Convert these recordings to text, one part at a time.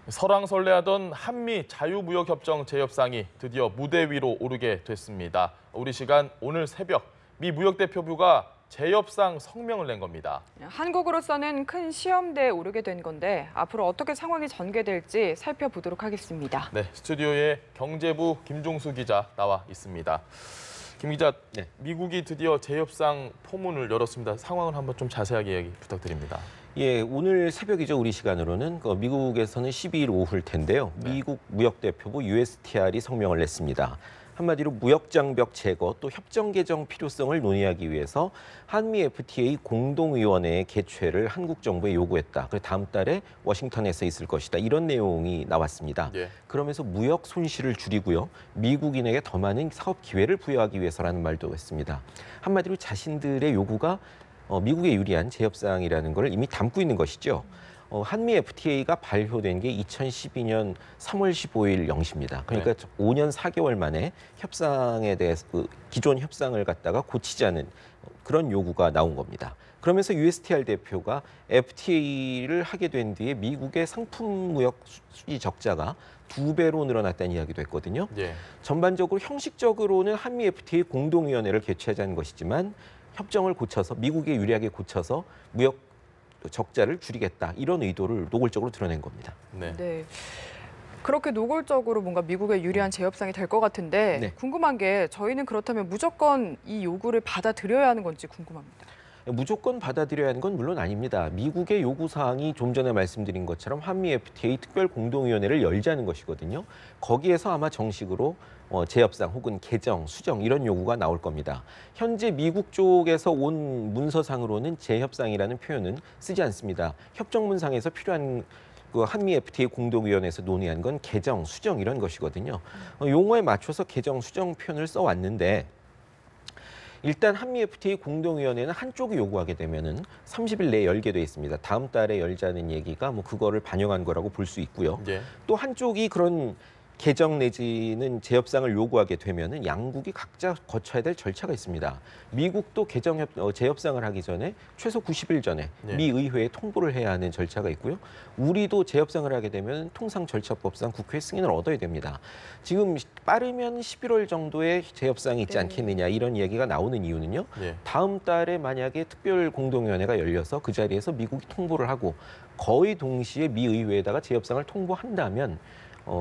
설왕설래하던 한미 자유무역협정 재협상이 드디어 무대 위로 오르게 됐습니다. 우리 시간 오늘 새벽 미 무역대표부가 재협상 성명을 낸 겁니다. 한국으로서는 큰 시험대에 오르게 된 건데 앞으로 어떻게 상황이 전개될지 살펴보도록 하겠습니다. 네, 스튜디오에 경제부 김종수 기자 나와 있습니다. 김 기자, 네. 미국이 드디어 재협상 포문을 열었습니다. 상황을 한번 좀 자세하게 이야기 부탁드립니다. 예, 오늘 새벽이죠, 우리 시간으로는. 미국에서는 12일 오후일 텐데요. 네. 미국 무역대표부 USTR이 성명을 냈습니다. 한마디로 무역장벽 제거 또 협정 개정 필요성을 논의하기 위해서 한미 FTA 공동위원회의 개최를 한국 정부에 요구했다. 그래서 다음 달에 워싱턴에서 있을 것이다. 이런 내용이 나왔습니다. 예. 그러면서 무역 손실을 줄이고요. 미국인에게 더 많은 사업 기회를 부여하기 위해서라는 말도 했습니다. 한마디로 자신들의 요구가 미국에 유리한 재협상이라는 걸 이미 담고 있는 것이죠. 한미 FTA가 발효된 게 2012년 3월 15일 0시입니다. 그러니까 네. 5년 4개월 만에 협상에 대해서 기존 협상을 갖다가 고치자는 그런 요구가 나온 겁니다. 그러면서 USTR 대표가 FTA를 하게 된 뒤에 미국의 상품 무역 수지 적자가 2배로 늘어났다는 이야기도 했거든요. 예. 전반적으로 형식적으로는 한미 FTA 공동위원회를 개최하자는 것이지만 협정을 고쳐서 미국에 유리하게 고쳐서 무역 적자를 줄이겠다 이런 의도를 노골적으로 드러낸 겁니다. 네. 그렇게 노골적으로 뭔가 미국에 유리한 재협상이 될 것 같은데 네. 궁금한 게 저희는 그렇다면 무조건 이 요구를 받아들여야 하는 건지 궁금합니다. 무조건 받아들여야 하는 건 물론 아닙니다. 미국의 요구사항이 좀 전에 말씀드린 것처럼 한미 FTA 특별공동위원회를 열자는 것이거든요. 거기에서 아마 정식으로 재협상 혹은 개정, 수정 이런 요구가 나올 겁니다. 현재 미국 쪽에서 온 문서상으로는 재협상이라는 표현은 쓰지 않습니다. 협정문상에서 필요한 한미 FTA 공동위원회에서 논의한 건 개정, 수정 이런 것이거든요. 용어에 맞춰서 개정, 수정 표현을 써왔는데 일단 한미 FTA 공동위원회는 한쪽이 요구하게 되면은 30일 내에 열게 돼 있습니다. 다음 달에 열자는 얘기가 그거를 반영한 거라고 볼 수 있고요. 예. 또 한쪽이 그런 개정 내지는 재협상을 요구하게 되면은 양국이 각자 거쳐야 될 절차가 있습니다. 미국도 재협상을 하기 전에 최소 90일 전에 예. 미 의회에 통보를 해야 하는 절차가 있고요. 우리도 재협상을 하게 되면 통상 절차법상 국회 승인을 얻어야 됩니다. 지금 빠르면 11월 정도에 재협상이 있지 네. 않겠느냐 이런 얘기가 나오는 이유는요. 예. 다음 달에 만약에 특별공동위원회가 열려서 그 자리에서 미국이 통보를 하고 거의 동시에 미 의회에다가 재협상을 통보한다면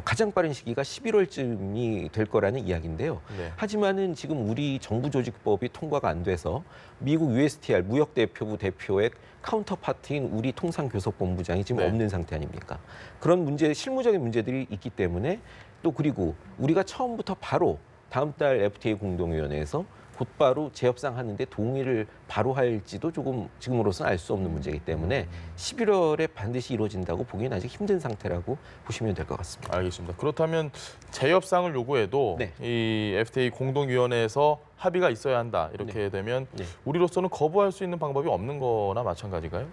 가장 빠른 시기가 11월쯤이 될 거라는 이야기인데요. 네. 하지만은 지금 우리 정부조직법이 통과가 안 돼서 미국 USTR 무역대표부 대표의 카운터파트인 우리 통상교섭본부장이 지금 네. 없는 상태 아닙니까? 그런 실무적인 문제들이 있기 때문에 또 그리고 우리가 처음부터 바로 다음 달 FTA 공동위원회에서 곧바로 재협상 하는데 동의를 바로 할지도 조금 지금으로서는 알 수 없는 문제이기 때문에 11월에 반드시 이루어진다고 보기엔 아직 힘든 상태라고 보시면 될 것 같습니다. 알겠습니다. 그렇다면 재협상을 요구해도 네. 이 FTA 공동위원회에서 합의가 있어야 한다. 이렇게 되면 네. 우리로서는 거부할 수 있는 방법이 없는 거나 마찬가지인가요?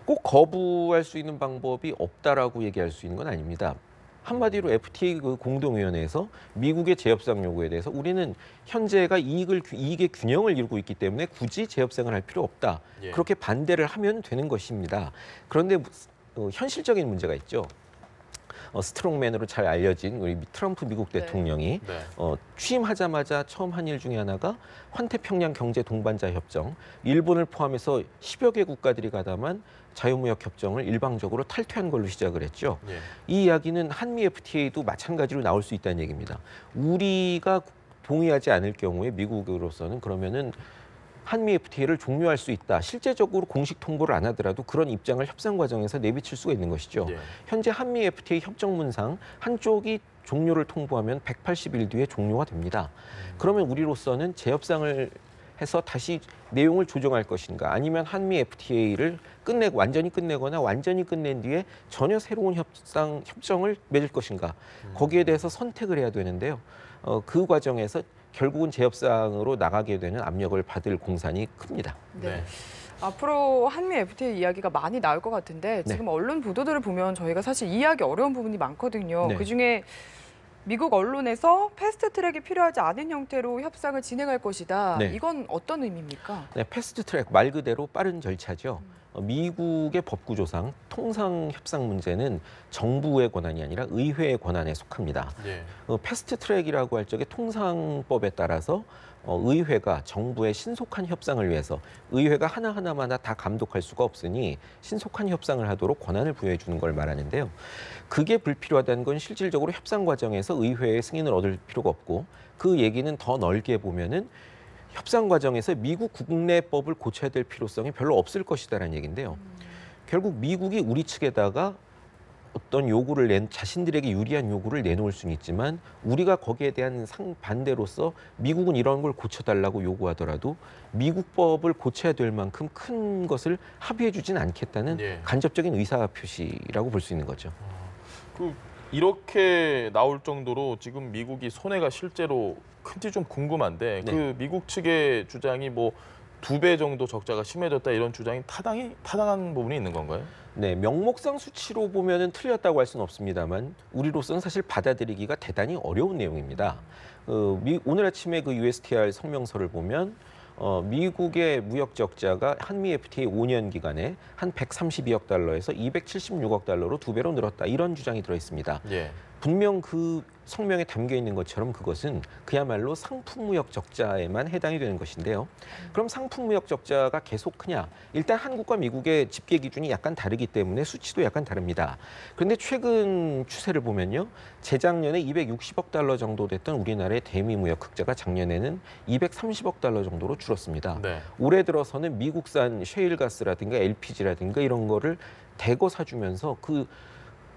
꼭 거부할 수 있는 방법이 없다라고 얘기할 수 있는 건 아닙니다. 한마디로 FTA 공동위원회에서 미국의 재협상 요구에 대해서 우리는 현재가 이익의 균형을 이루고 있기 때문에 굳이 재협상을 할 필요 없다. 예. 그렇게 반대를 하면 되는 것입니다. 그런데 현실적인 문제가 있죠. 스트롱맨으로 잘 알려진 우리 트럼프 미국 네. 대통령이 네. 취임하자마자 처음 한 일 중에 하나가 환태평양 경제 동반자 협정, 일본을 포함해서 10여 개 국가들이 가담한 자유무역 협정을 일방적으로 탈퇴한 걸로 시작을 했죠. 예. 이 이야기는 한미 FTA도 마찬가지로 나올 수 있다는 얘기입니다. 우리가 동의하지 않을 경우에 미국으로서는 그러면은 한미 FTA를 종료할 수 있다. 실제적으로 공식 통보를 안 하더라도 그런 입장을 협상 과정에서 내비칠 수가 있는 것이죠. 예. 현재 한미 FTA 협정문상 한쪽이 종료를 통보하면 180일 뒤에 종료가 됩니다. 그러면 우리로서는 재협상을 해서 다시 내용을 조정할 것인가 아니면 한미 FTA를 완전히 끝내거나 완전히 끝낸 뒤에 전혀 새로운 협정을 맺을 것인가 거기에 대해서 선택을 해야 되는데요. 그 과정에서 결국은 재협상으로 나가게 되는 압력을 받을 공산이 큽니다. 네. 앞으로 한미 FTA 이야기가 많이 나올 것 같은데 네. 지금 언론 보도들을 보면 저희가 사실 이해하기 어려운 부분이 많거든요. 네. 그중에 미국 언론에서 패스트트랙이 필요하지 않은 형태로 협상을 진행할 것이다. 네. 이건 어떤 의미입니까? 네, 패스트트랙 말 그대로 빠른 절차죠. 미국의 법구조상 통상 협상 문제는 정부의 권한이 아니라 의회의 권한에 속합니다. 예. 패스트 트랙이라고 할 적에 통상법에 따라서 의회가 정부의 신속한 협상을 위해서 의회가 하나하나마다 다 감독할 수가 없으니 신속한 협상을 하도록 권한을 부여해 주는 걸 말하는데요. 그게 불필요하다는 건 실질적으로 협상 과정에서 의회의 승인을 얻을 필요가 없고 그 얘기는 더 넓게 보면은 협상 과정에서 미국 국내법을 고쳐야 될 필요성이 별로 없을 것이다라는 얘기인데요. 결국 미국이 우리 측에다가 어떤 요구를 자신들에게 유리한 요구를 내놓을 수는 있지만 우리가 거기에 대한 상반대로서 미국은 이런 걸 고쳐달라고 요구하더라도 미국 법을 고쳐야 될 만큼 큰 것을 합의해 주진 않겠다는 예. 간접적인 의사 표시라고 볼 수 있는 거죠. 이렇게 나올 정도로 지금 미국이 손해가 실제로 큰지 좀 궁금한데 네. 그 미국 측의 주장이 뭐 2배 정도 적자가 심해졌다 이런 주장이 타당한 부분이 있는 건가요? 네, 명목상 수치로 보면은 틀렸다고 할 수는 없습니다만 우리로서는 사실 받아들이기가 대단히 어려운 내용입니다. 오늘 아침에 그 USTR 성명서를 보면 미국의 무역 적자가 한미 FTA 5년 기간에 한 132억 달러에서 276억 달러로 2배로 늘었다. 이런 주장이 들어 있습니다. 예. 분명 그 성명에 담겨 있는 것처럼 그것은 그야말로 상품무역 적자에만 해당이 되는 것인데요. 그럼 상품무역 적자가 계속 크냐? 일단 한국과 미국의 집계 기준이 약간 다르기 때문에 수치도 약간 다릅니다. 그런데 최근 추세를 보면요. 재작년에 260억 달러 정도 됐던 우리나라의 대미무역 흑자가 작년에는 230억 달러 정도로 줄었습니다. 네. 올해 올해 들어서는 미국산 셰일가스라든가 LPG라든가 이런 거를 대거 사주면서 그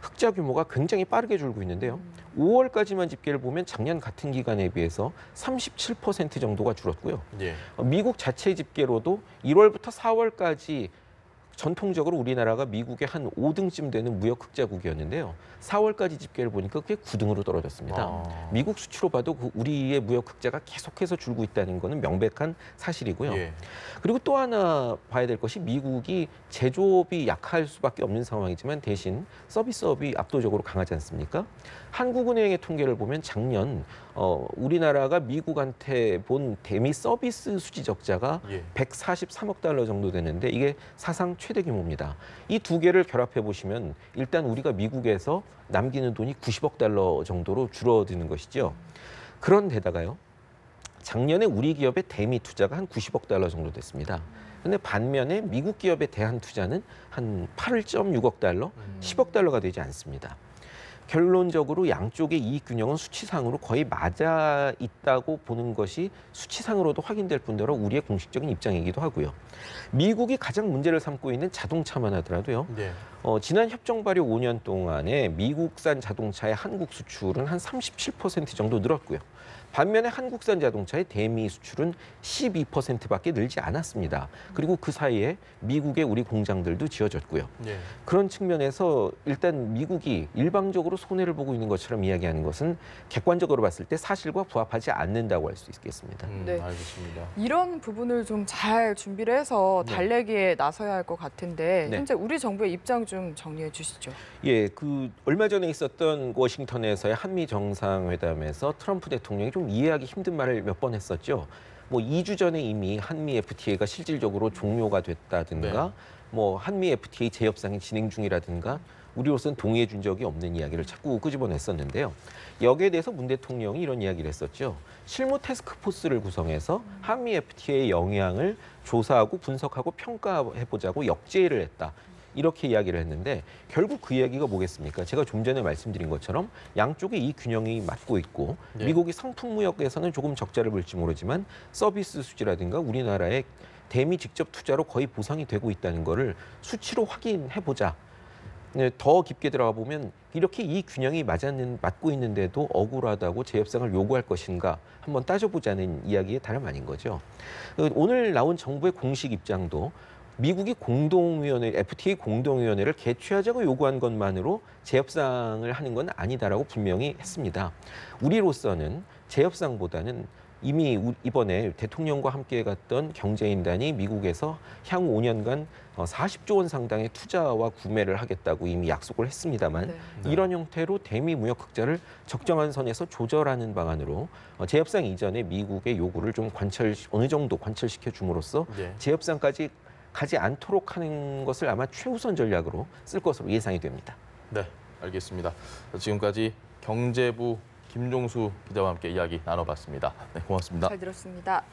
흑자 규모가 굉장히 빠르게 줄고 있는데요. 5월까지만 집계를 보면 작년 같은 기간에 비해서 37% 정도가 줄었고요. 예. 미국 자체 집계로도 1월부터 4월까지 전통적으로 우리나라가 미국의 한 5등쯤 되는 무역 흑자국이었는데요. 4월까지 집계를 보니까 그게 9등으로 떨어졌습니다. 미국 수치로 봐도 우리의 무역 흑자가 계속해서 줄고 있다는 것은 명백한 사실이고요. 예. 그리고 또 하나 봐야 될 것이 미국이 제조업이 약할 수밖에 없는 상황이지만 대신 서비스업이 압도적으로 강하지 않습니까? 한국은행의 통계를 보면 작년 우리나라가 미국한테 본 대미 서비스 수지 적자가 예. 143억 달러 정도 되는데 이게 사상 최대 규모입니다. 이 두 개를 결합해 보시면 일단 우리가 미국에서 남기는 돈이 90억 달러 정도로 줄어드는 것이죠. 그런데다가요. 작년에 우리 기업의 대미 투자가 한 90억 달러 정도 됐습니다. 근데 반면에 미국 기업의 대한 투자는 한 8.6억 달러, 10억 달러가 되지 않습니다. 결론적으로 양쪽의 이익 균형은 수치상으로 거의 맞아 있다고 보는 것이 수치상으로도 확인될 뿐더러 우리의 공식적인 입장이기도 하고요. 미국이 가장 문제를 삼고 있는 자동차만 하더라도요. 네. 지난 협정 발효 5년 동안에 미국산 자동차의 한국 수출은 한 37% 정도 늘었고요. 반면에 한국산 자동차의 대미 수출은 12%밖에 늘지 않았습니다. 그리고 그 사이에 미국의 우리 공장들도 지어졌고요. 예. 그런 측면에서 일단 미국이 일방적으로 손해를 보고 있는 것처럼 이야기하는 것은 객관적으로 봤을 때 사실과 부합하지 않는다고 할 수 있겠습니다. 네. 알겠습니다. 이런 부분을 좀 잘 준비를 해서 네. 달래기에 나서야 할 것 같은데 네. 현재 우리 정부의 입장 좀 정리해 주시죠. 예, 그 얼마 전에 있었던 워싱턴에서의 한미 정상회담에서 트럼프 대통령이 좀 이해하기 힘든 말을 몇 번 했었죠. 뭐 2주 전에 이미 한미 FTA가 실질적으로 종료가 됐다든가, 네. 뭐 한미 FTA 재협상이 진행 중이라든가, 우리로서는 동의해 준 적이 없는 이야기를 자꾸 끄집어냈었는데요. 여기에 대해서 문 대통령이 이런 이야기를 했었죠. 실무 태스크포스를 구성해서 한미 FTA의 영향을 조사하고 분석하고 평가해보자고 역제의를 했다. 이렇게 이야기를 했는데 결국 그 이야기가 뭐겠습니까? 제가 좀 전에 말씀드린 것처럼 양쪽의 이 균형이 맞고 있고 네. 미국이 상품 무역에서는 조금 적자를 볼지 모르지만 서비스 수지라든가 우리나라의 대미 직접 투자로 거의 보상이 되고 있다는 거를 수치로 확인해보자. 네, 더 깊게 들어가 보면 이렇게 이 균형이 맞고 있는데도 억울하다고 재협상을 요구할 것인가 한번 따져보자는 이야기의 다름 아닌 거죠. 오늘 나온 정부의 공식 입장도 미국이 FTA 공동위원회를 개최하자고 요구한 것만으로 재협상을 하는 건 아니다라고 분명히 했습니다. 우리로서는 재협상보다는 이미 이번에 대통령과 함께 갔던 경제인단이 미국에서 향후 5년간 40조 원 상당의 투자와 구매를 하겠다고 이미 약속을 했습니다만 네. 이런 형태로 대미 무역 흑자를 적정한 선에서 조절하는 방안으로 재협상 이전에 미국의 요구를 좀 어느 정도 관철시켜 줌으로써 네. 재협상까지 가지 않도록 하는 것을 아마 최우선 전략으로 쓸 것으로 예상이 됩니다. 네, 알겠습니다. 지금까지 경제부 김종수 기자와 함께 이야기 나눠봤습니다. 네, 고맙습니다. 잘 들었습니다.